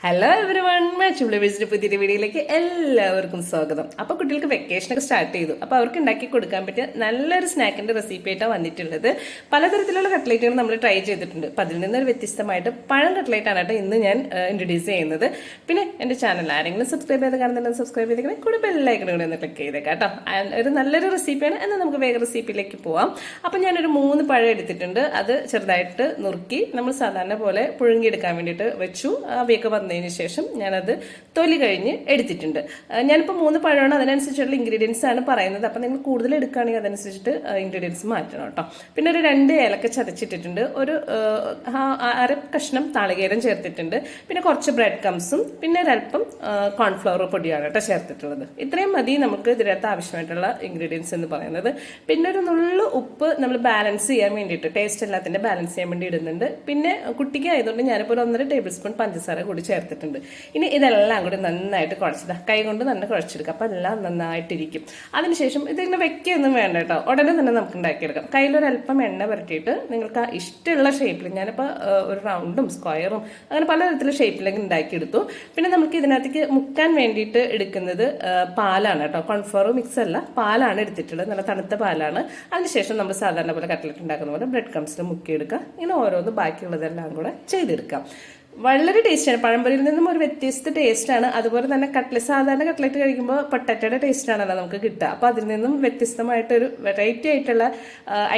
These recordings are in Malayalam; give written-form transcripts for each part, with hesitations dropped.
ഹലോ എവരിവൺ, മാച്ചുള്ള വിളിച്ചിട്ട് പുതിയൊരു വീഡിയോയിലേക്ക് എല്ലാവർക്കും സ്വാഗതം. അപ്പോൾ കുട്ടികൾക്ക് വെക്കേഷനൊക്കെ സ്റ്റാർട്ട് ചെയ്തു. അപ്പോൾ അവർക്ക് ഉണ്ടാക്കി കൊടുക്കാൻ പറ്റിയ നല്ലൊരു സ്നാക്കിൻ്റെ റെസിപ്പി ആയിട്ടാണ് വന്നിട്ടുള്ളത്. പലതരത്തിലുള്ള കട്ട്ലേറ്റുകൾ നമ്മൾ ട്രൈ ചെയ്തിട്ടുണ്ട്. അപ്പോൾ അതിൽ നിന്നൊരു വ്യത്യസ്തമായിട്ട് പഴം കട്ട്ലേറ്റ് ആണ് കേട്ടോ ഇന്ന് ഞാൻ ഇൻട്രൊഡ്യൂസ് ചെയ്യുന്നത്. പിന്നെ എൻ്റെ ചാനൽ ആരെങ്കിലും സബ്സ്ക്രൈബ് ചെയ്ത് കാണുന്നുണ്ടെങ്കിൽ സബ്സ്ക്രൈബ് ചെയ്തേക്കണേ, കൂടെ ബെല്ലൈക്കൺ കൂടെ ഒന്ന് ക്ലിക്ക് ചെയ്തേക്കാം കേട്ടോ. ഒരു നല്ലൊരു റെസിപ്പിയാണ്. എന്നാൽ നമുക്ക് വേഗം റെസിപ്പിയിലേക്ക് പോവാം. അപ്പോൾ ഞാനൊരു 3 പഴം എടുത്തിട്ടുണ്ട്. അത് ചെറുതായിട്ട് നുറുക്കി നമ്മൾ സാധാരണ പോലെ പുഴുങ്ങിയെടുക്കാൻ വേണ്ടിയിട്ട് വെച്ചു. അവയൊക്കെ വന്നതിന് ശേഷം ഞാനത് തൊലി കഴിഞ്ഞ് എടുത്തിട്ടുണ്ട്. ഞാനിപ്പോൾ 3 പഴമാണ്, അതിനനുസരിച്ചുള്ള ഇൻഗ്രീഡിയൻസ് ആണ് പറയുന്നത്. അപ്പം നിങ്ങൾ കൂടുതൽ എടുക്കുകയാണെങ്കിൽ അതനുസരിച്ചിട്ട് ഇൻഗ്രീഡിയൻസ് മാറ്റണം കേട്ടോ. പിന്നെ ഒരു 2 ഏലക്ക ചതച്ചിട്ടിട്ടുണ്ട്, ഒരു അര കഷ്ണം താളികേരം ചേർത്തിട്ടുണ്ട്, പിന്നെ കുറച്ച് ബ്രെഡ് കംസും പിന്നെ ഒരല്പം കോൺഫ്ലവർ പൊടിയാണ് കേട്ടോ ചേർത്തിട്ടുള്ളത്. ഇത്രയും മതി നമുക്ക് ഇതിനകത്ത് ആവശ്യമായിട്ടുള്ള ഇൻഗ്രീഡിയൻസ് എന്ന് പറയുന്നത്. പിന്നെ ഒരു നുള്ളു ഉപ്പ് നമ്മൾ ബാലൻസ് ചെയ്യാൻ വേണ്ടിയിട്ട്, ടേസ്റ്റ് എല്ലാത്തിൻ്റെ ബാലൻസ് ചെയ്യാൻ വേണ്ടി ഇടുന്നുണ്ട്. പിന്നെ കുട്ടിക്ക് ആയതുകൊണ്ട് ഞാനിപ്പോൾ ഒരു 1.5 ടേബിൾ സ്പൂൺ പഞ്ചസാര കൂടി ചേർത്തിട്ടുണ്ട്. ഇനി ഇതെല്ലാം കൂടി നന്നായിട്ട് കുഴച്ചതാ, കൈ കൊണ്ട് തന്നെ കുഴച്ചെടുക്കാം. അപ്പം എല്ലാം നന്നായിട്ടിരിക്കും. അതിനുശേഷം ഇതിങ്ങനെ വെക്കൊന്നും വേണ്ട കേട്ടോ, ഉടനെ തന്നെ നമുക്ക് ഉണ്ടാക്കിയെടുക്കാം. കയ്യിലൊരല്പം എണ്ണ പുരട്ടിയിട്ട് നിങ്ങൾക്ക് ഇഷ്ടമുള്ള ഷേപ്പിൽ, ഞാനിപ്പോൾ ഒരു റൗണ്ടും സ്ക്വയറും അങ്ങനെ പലതരത്തിലുള്ള ഷേപ്പിലേക്ക് ഉണ്ടാക്കിയെടുത്തു. പിന്നെ നമുക്ക് ഇതിനകത്തേക്ക് മുക്കാൻ വേണ്ടിയിട്ട് എടുക്കുന്നത് പാലാണ് കേട്ടോ, കോൺഫ്ലവർ മിക്സ് അല്ല, പാലാണ് എടുത്തിട്ടുള്ളത്, നല്ല തണുത്ത പാലാണ്. അതിനുശേഷം നമ്മൾ സാധാരണ പോലെ കട്ട്ലറ്റ് ഉണ്ടാക്കുന്ന പോലെ ബ്രെഡ് ക്രംസിൽ മുക്കിയെടുക്കുക. ഇങ്ങനെ ഓരോന്ന് ബാക്കിയുള്ളതെല്ലാം കൂടെ ചെയ്തെടുക്കാം. വളരെ ടേസ്റ്റാണ്, പഴംപൊരിയിൽ നിന്നും ഒരു വ്യത്യസ്ത ടേസ്റ്റാണ്. അതുപോലെ തന്നെ സാധാരണ കട്ട്ലറ്റ് കഴിക്കുമ്പോൾ പൊട്ടറ്റയുടെ ടേസ്റ്റാണല്ലോ നമുക്ക് കിട്ടുക. അപ്പോൾ അതിൽ നിന്നും വ്യത്യസ്തമായിട്ടൊരു വെറൈറ്റി ആയിട്ടുള്ള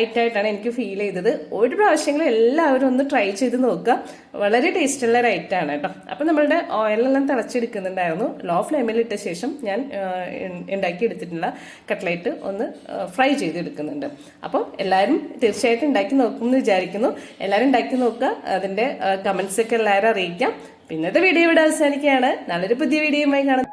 ഐറ്റമായിട്ടാണ് എനിക്ക് ഫീൽ ചെയ്തത്. ഒരു പ്രാവശ്യങ്ങളും എല്ലാവരും ഒന്ന് ട്രൈ ചെയ്ത് നോക്കുക. വളരെ ടേസ്റ്റുള്ള ഒരു ഐറ്റമാണ് കേട്ടോ. അപ്പോൾ നമ്മളുടെ ഓയിലെല്ലാം തിളച്ചെടുക്കുന്നുണ്ടായിരുന്നു. ലോ ഫ്ലെയിമിൽ ഇട്ട ശേഷം ഞാൻ ഉണ്ടാക്കിയെടുത്തിട്ടുള്ള കട്ട്ലറ്റ് ഒന്ന് ഫ്രൈ ചെയ്തെടുക്കുന്നുണ്ട്. അപ്പോൾ എല്ലാവരും തീർച്ചയായിട്ടും ഉണ്ടാക്കി നോക്കുമെന്ന് വിചാരിക്കുന്നു. എല്ലാവരും ഉണ്ടാക്കി നോക്കുക, അതിൻ്റെ കമൻസൊക്കെ എല്ലാവരും അറിയിക്കാം. പിന്നത്തെ വീഡിയോ ഇവിടെ അവസാനിക്കുകയാണ്. നല്ലൊരു പുതിയ വീഡിയോയുമായി കാണാം.